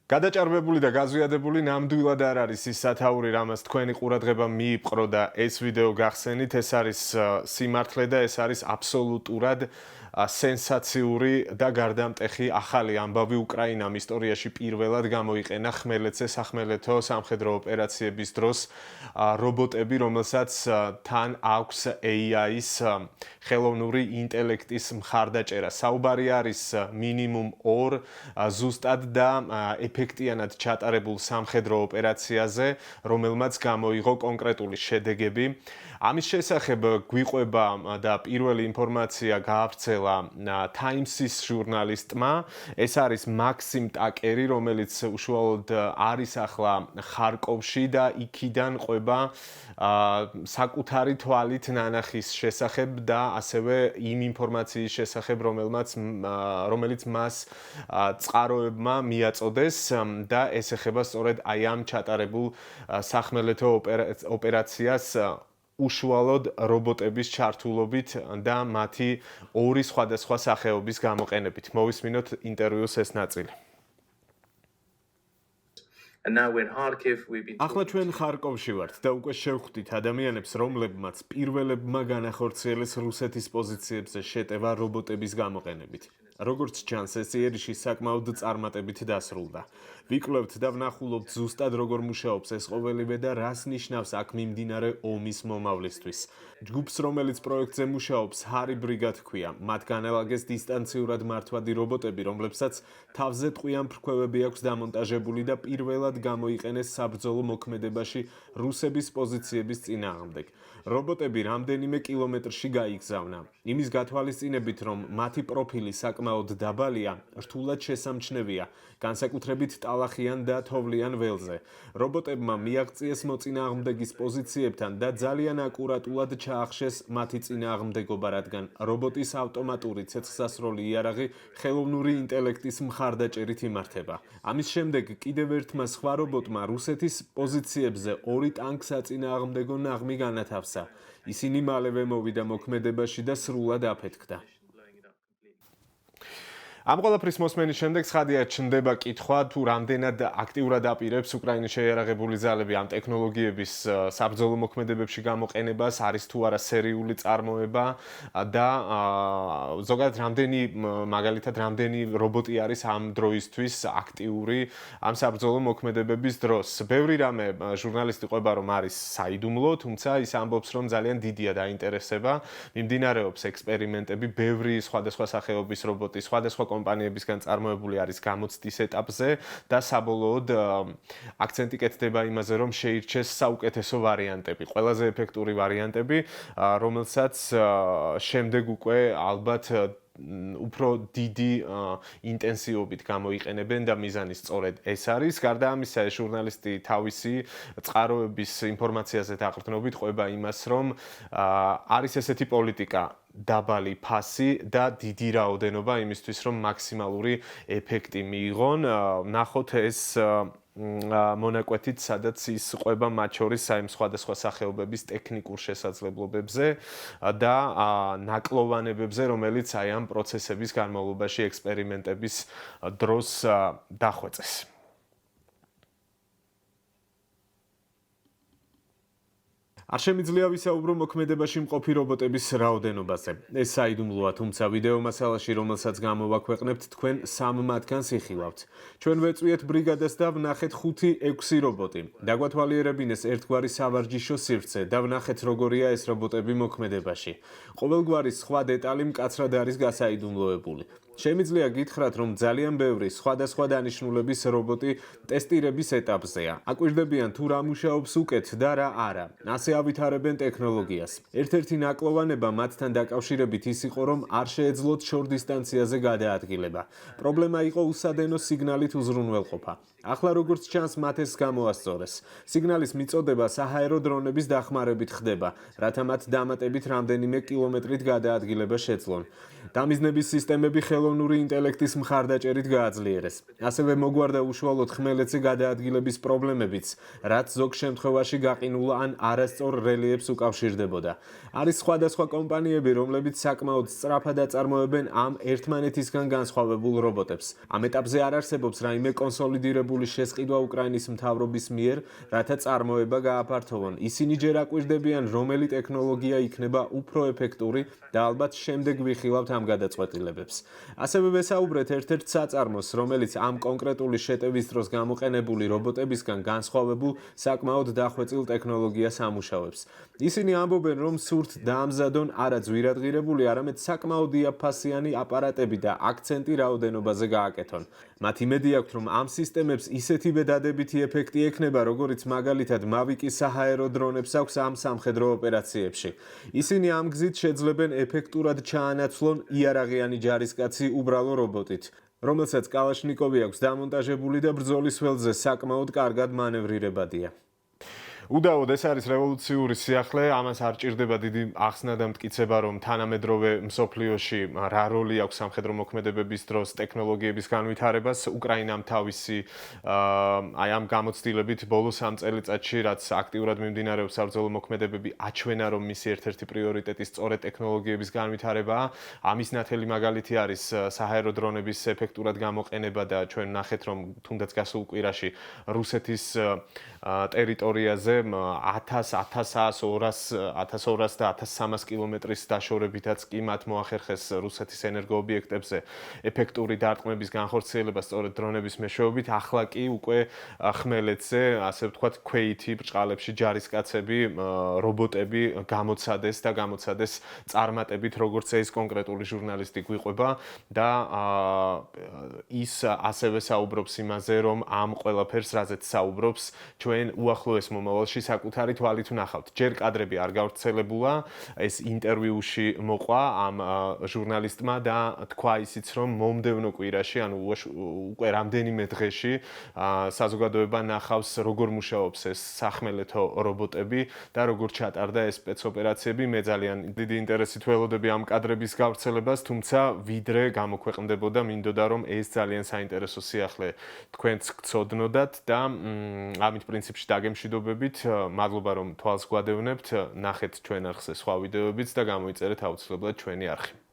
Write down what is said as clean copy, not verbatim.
გადაჭარბებული და გაზვიადებული ნამდვილად არ არის ის სათაური, რამაც თქვენი ყურადღება მიიპყრო და ეს ვიდეო გახსენით, ეს არის სიმართლე და ეს არის აბსოლუტურად სენსაციური და გარდამტეხი ახალი ამბავი უკრაინამ ისტორიაში პირველად გამოიყენა ხმელეთზე სახმელეთო სამხედრო ოპერაციების დროს რობოტები, რომელსაც თან აქვს AI-ის ხელოვნური ინტელექტის მხარდაჭერა. საუბარი არის მინიმუმ 2 ზუსტად და ეფექტიანად ჩატარებულ სამხედრო ოპერაციაზე, რომელმაც გამოიღო კონკრეტული შედეგები. ამის შესახებ გვიყვება და პირველი ინფორმაცია გაავრცელა Times-ის ჟურნალისტმა. ეს არის მაქსიმ ტაკერი, რომელიც უშუალოდ არის ახლა ხარკოვში და იქიდან ყვება საკუთარი თვალით ნანახის შესახებ და ასევე იმ ინფორმაციის შესახებ, რომელიც მას წყაროებმა მიაწოდეს და ეს ეხება სწორედ აი ამ ჩატარებულ სახმელეთო ოპერაციას უშუალოდ რობოტების ჩართულობით და მათი 2 სხვადასხვა სახეობის გამოყენებით. მოვისმინოთ ინტერვიუს ეს ნაწილი. ახლა ჩვენ ხარკოვში ვართ და უკვე შევხვდით ადამიანებს, რომლებმაც პირველებმა განახორციელეს რუსეთის პოზიციებზე შეტევა რობოტების გამოყენებით. როგორც ჩანს, ეს იერიში საკმაოდ წარმატებით დასრულდა. ვიკვლევთ და ვნახულობთ ზუსტად როგორ მუშაობს ეს ყოველივე და რას ნიშნავს აქ მიმდინარე ომის მომავლისთვის. ჯგუფს, რომელიც პროექტზე მუშაობს, ჰარი ბრიგად ჰქვია. მათ განალაგეს დისტანციურად მართვადი რობოტები, რომლებსაც თავზე ტყვიან ფრქვევები აქვს დამონტაჟებული და პირველად გამოიყენეს საბრძოლო მოქმედებაში რუსების პოზიციების წინააღმდეგ. რობოტები რამდენიმე კილომეტრში გაიგზავნა. იმის გათვალისწინებით, რომ მათი პროფილი საკმაოდ დაბალია, რთულად შესამჩნევია, განსაკუთრებით ტალახიან და თოვლიან ველზე. რობოტებმა მიაღწიეს მოწინააღმდეგის პოზიციებთან და ძალიან აკურატულად ჩაახშეს მათი წინააღმდეგობა, რადგან რობოტის ავტომატური ცეცხლსასროლი იარაღი ხელოვნური ინტელექტის მხარდაჭერით იმართება. ამის შემდეგ კიდევ ერთმა სხვა რობოტმა რუსეთის პოზიციებზე 2 ტანკსაწინააღმდეგო ნაღმი განათავსა. ისინი მალევე მოვიდა მოქმედებაში და სრულად აფეთქდა. ამ ყველაფრის მოსმენის შემდეგ ცხადია ჩნდება კითხვა, თუ რამდენად აქტიურად აპირებს უკრაინის შეიარაღებული ძალები ამ ტექნოლოგიების საბრძოლო მოქმედებებში გამოყენებას, არის თუ არა სერიული წარმოება და ზოგადად მაგალითად რამდენი რობოტი არის ამ დროისთვის აქტიური ამ საბრძოლო მოქმედებების დროს. ბევრი რამე ჟურნალისტი ყვება, რომ არის საიდუმლო, თუმცა ის ამბობს, რომ ძალიან დიდია დაინტერესება, მიმდინარეობს ექსპერიმენტები, ბევრი სხვადასხვა სახეობის რობოტი, სხვადასხვა კომპანიებისგან წარმოებული არის გამოცდის ეტაპზე და საბოლოოდ აქცენტი კეთდება იმაზე, რომ შეირჩეს საუკეთესო ვარიანტები, ყველაზე ეფექტური ვარიანტები, რომელსაც შემდეგ უკვე ალბათ უფრო დიდი ინტენსივობით გამოიყენებენ და მიზანი სწორედ ეს არის. გარდა ამისა, ჟურნალისტი თავისი წყაროების ინფორმაციაზე დაყრდნობით ყვება იმას, რომ არის ესეთი პოლიტიკა დაბალი ფასი და დიდი რაოდენობა იმისთვის, რომ მაქსიმალური ეფექტი მიიღონ. ნახოთ ეს მონაკვეთით, სადაც ის ყვება მათ შორის საიმ სხვადასხვა სახეობების ტექნიკურ შესაძლებლობებზე და ნაკლოვანებებზე, რომელიც აი ამ პროცესების განმავლობაში ექსპერიმენტების დროს დახვეწეს. არ შემიძლია ვისაუბრო მოქმედებაში მყოფი რობოტების რაოდენობაზე. ეს საიდუმლოა, თუმცა ვიდეო მასალაში, რომელსაც გამოვაქვეყნებთ, თქვენ 3 მათგანს იხილავთ. ჩვენ ვეწვიეთ ბრიგადას და ვნახეთ 5-6 რობოტი. დაგვათვალიერებინეს ერთგვარი სავარჯიშო სივრცე და ვნახეთ როგორია ეს რობოტები მოქმედებაში. ყოველგვარი სხვა დეტალი მკაცრად არის გასაიდუმლოებული. შემიძლია გითხრათ, რომ ძალიან ბევრი სხვადასხვა დანიშნულების რობოტი ტესტირების ეტაპზეა. აკვირდებიან თუ რა მუშაობს უკეთ და რა არა. ასე ავითარებენ ტექნოლოგიას. ერთ-ერთი ნაკლოვანება მათთან დაკავშირებით ის იყო, რომ არ შეეძლოთ შორ დისტანციაზე გადაადგილება. პრობლემა იყო უსადენო სიგნალით უზრუნველყოფა. ახლა როგორც ჩანს, მათ ეს გამოასწორეს. სიგნალის მიწოდება საჰაერო დრონების დახმარებით ხდება, რათა მათ დამატებით რამდენიმე კილომეტრით გადაადგილება შეძლონ. დამიზნების სისტემები ხელოვნური ინტელექტის მხარდაჭერით გააძლიერეს. ასევე მოგვარდა უშუალოდ ხმელეთზე გადაადგილების პრობლემებიც, რაც ზოგ შემთხვევაში გაყინულ ან არასწორ რელიეფს უკავშირდებოდა. არის სხვადასხვა კომპანიები, რომლებიც საკმაოდ სწრაფად აწარმოებენ ამ ერთმანეთისგან განსხვავებულ რობოტებს. ამ ეტაპზე არ არსებობს რაიმე კონსოლიდირებული შესყიდვა უკრაინის მთავრობის მიერ, რათა წარმოება გააფართოვონ. ისინი ჯერ აკვირდებიან, რომელი ტექნოლოგია იქნება უფრო ეფექტური და ალბათ შემდეგ ვიხილავთ ამ გადაწყვეტილებებს. ასევე ვესაუბრეთ ერთ-ერთ საწარმოს, რომელიც ამ კონკრეტული შეტევის დროს გამოყენებული რობოტებისგან განსხვავებულ საკმაოდ დახვეწილ ტექნოლოგიას ამუშავებს. ისინი ამბობენ, რომ სურთ დაამზადონ არა ძვირადღირებული, არამედ საკმაოდ იაფფასიანი აპარატები და აქცენტი რაოდენობაზე გააკეთონ. მათ იმედი აქვთ, რომ ამ სისტემებს ისეთივე დადებითი ეფექტი ექნება, როგორიც მაგალითად მავიკის საჰაერო დრონებს აქვს ამ სამხედრო ოპერაციებში. ისინი ამ გზით შეძლებენ ეფექტურად ჩაანაცვლონ იარაღიანი ჯარისკაცი უბრალო რობოტით, რომელსაც კალაშნიკოვი აქვს დამონტაჟებული და ბრძოლის ველზე საკმაოდ კარგად მანევრირებადია. უდაოდ ეს არის რევოლუციური სიახლე, ამას არ ჭირდება დიდი ახსნა და მტკიცება, რომ თანამედროვე მსოფლიოში რა როლი აქვს სამხედრო მოქმედებების დროს ტექნოლოგიების განვითარებას. უკრაინამ თავისი აი ამ გამოცდილებით ბოლო 3 წელიწადში, რაც აქტიურად მიმდინარეობს საბრძოლო მოქმედებები, აჩვენა, რომ მისი ერთ-ერთი პრიორიტეტი სწორედ ტექნოლოგიების განვითარებაა. ამის ნათელი მაგალითი არის საჰაერო დრონების ეფექტურად გამოყენება და ჩვენ ნახეთ, რომ თუნდაც გასულ კვირაში რუსეთის ტერიტორიაზე 1200 და 1300 კილომეტრის დაშორებითაც კი მათ მოახერხეს რუსეთის ენერგოობიექტებზე ეფექტური დარტყმების განხორციელება სწორედ დრონების მეშვეობით. ახლა კი უკვე ხმელეთზე, ასე ვთქვათ, ქვეითი ბრჭყალებში ჯარისკაცები, რობოტები გამოცადეს და გამოცადეს წარმატებით, როგორც ეს კონკრეტული ჟურნალისტი გვიყვება და ის ასევე საუბრობს იმაზე, რომ ამ ყველაფერს რაზეც საუბრობს, ჩვენ უახლოეს მომავალში საკუთარი თვალით ვნახავთ. ჯერ კადრები არ გავრცელებულა, ეს ინტერვიუში მოყვა ამ ჟურნალისტმა და თქვა ისიც, რომ მომდევნო კვირაში, ანუ უკვე რამდენიმე დღეში საზოგადოება ნახავს, როგორ მუშაობს ეს სახმელეთო რობოტები და როგორ ჩატარდა ეს სპეცოპერაციები. მე ძალიან დიდი ინტერესით ველოდები ამ კადრების გავრცელებას, თუმცა ვიდრე გამოქვეყნდებოდა, მინდოდა რომ ეს ძალიან საინტერესო სიახლე თქვენც გწოდნოდათ და ამით პრინციპში დაგემშვიდობებით. მადლობა რომ თვალს გვადევნებთ, ნახეთ ჩვენ არხზე სხვა ვიდეოებიც და გამოიწერეთ აუცილებლად ჩვენი არხი.